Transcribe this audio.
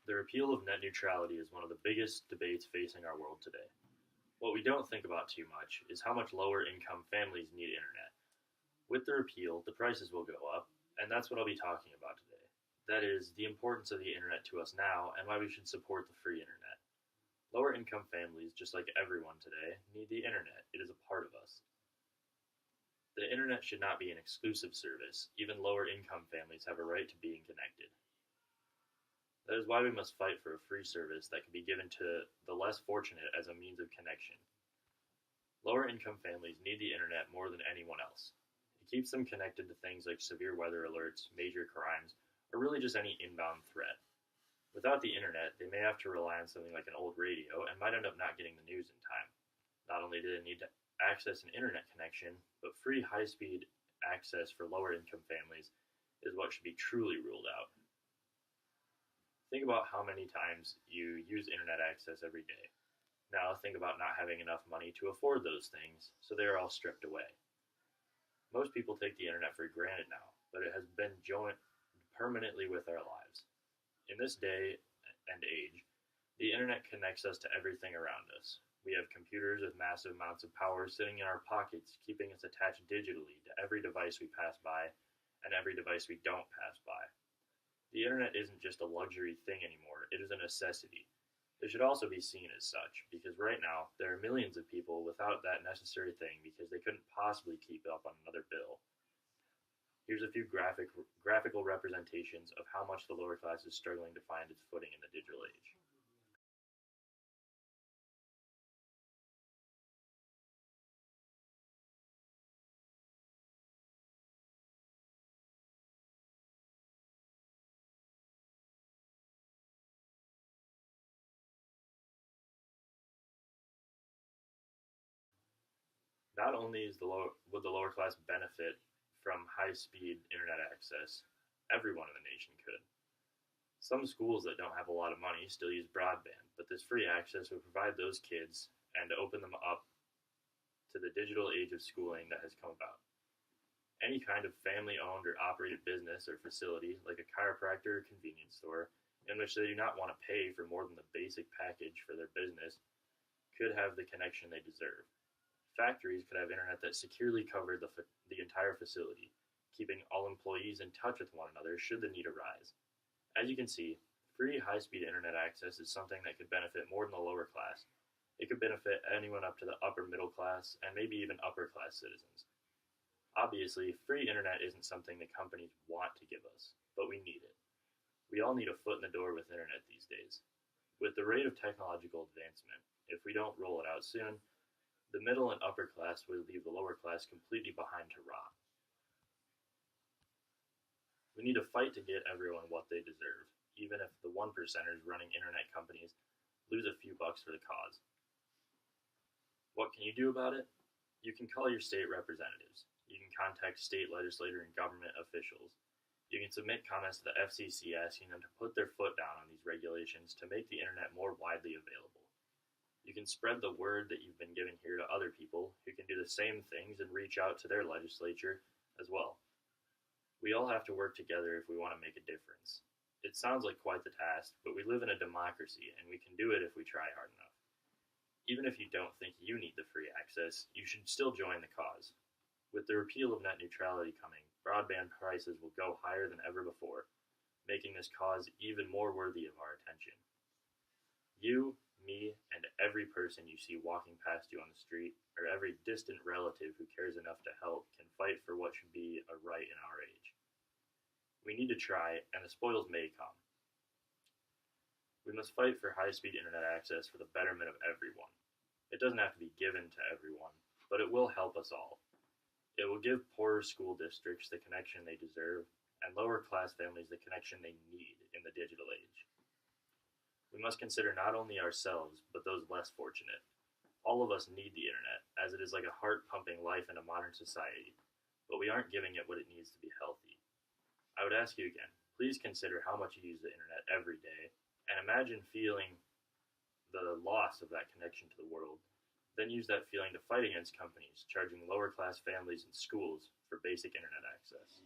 The repeal of net neutrality is one of the biggest debates facing our world today. What we don't think about too much is how much lower income families need internet. With the repeal, the prices will go up, and that's what I'll be talking about today. That is, the importance of the internet to us now and why we should support the free internet. Lower income families, just like everyone today, need the internet. It is a part of us. The internet should not be an exclusive service. Even lower income families have a right to being connected. That is why we must fight for a free service that can be given to the less fortunate as a means of connection. Lower income families need the internet more than anyone else. It keeps them connected to things like severe weather alerts, major crimes, or really just any inbound threat. Without the internet, they may have to rely on something like an old radio and might end up not getting the news in time. Not only do they need to access an internet connection, but free high-speed access for lower income families is what should be truly ruled out. Think about how many times you use internet access every day. Now think about not having enough money to afford those things, so they are all stripped away. Most people take the internet for granted now, but it has been joined permanently with our lives. In this day and age, the internet connects us to everything around us. We have computers with massive amounts of power sitting in our pockets, keeping us attached digitally to every device we pass by and every device we don't pass by. The internet isn't just a luxury thing anymore, it is a necessity. It should also be seen as such, because right now, there are millions of people without that necessary thing because they couldn't possibly keep up on another bill. Here's a few graphical representations of how much the lower class is struggling to find its footing in the digital age. Not only would the lower class benefit from high-speed internet access, everyone in the nation could. Some schools that don't have a lot of money still use broadband, but this free access would provide those kids and open them up to the digital age of schooling that has come about. Any kind of family-owned or operated business or facility, like a chiropractor or convenience store, in which they do not want to pay for more than the basic package for their business, could have the connection they deserve. Factories could have internet that securely covered the entire facility, keeping all employees in touch with one another should the need arise. As you can see, free high-speed internet access is something that could benefit more than the lower class. It could benefit anyone up to the upper middle class and maybe even upper class citizens. Obviously, free internet isn't something that companies want to give us, but we need it. We all need a foot in the door with internet these days. With the rate of technological advancement, if we don't roll it out soon, the middle and upper class will leave the lower class completely behind to rot. We need to fight to get everyone what they deserve, even if the 1%ers running internet companies lose a few bucks for the cause. What can you do about it? You can call your state representatives. You can contact state legislator and government officials. You can submit comments to the FCC asking them to put their foot down on these regulations to make the internet more widely available. You can spread the word that you've been giving here to other people who can do the same things and reach out to their legislature as well. We all have to work together if we want to make a difference. It sounds like quite the task, but we live in a democracy and we can do it if we try hard enough. Even if you don't think you need the free access, you should still join the cause. With the repeal of net neutrality coming, broadband prices will go higher than ever before, making this cause even more worthy of our attention. You, me, and every person you see walking past you on the street, or every distant relative who cares enough to help, can fight for what should be a right in our age. We need to try, and the spoils may come. We must fight for high-speed internet access for the betterment of everyone. It doesn't have to be given to everyone, but it will help us all. It will give poorer school districts the connection they deserve, and lower-class families the connection they need in the digital age. We must consider not only ourselves, but those less fortunate. All of us need the internet, as it is like a heart-pumping life in a modern society, but we aren't giving it what it needs to be healthy. I would ask you again, please consider how much you use the internet every day, and imagine feeling the loss of that connection to the world. Then use that feeling to fight against companies charging lower-class families and schools for basic internet access.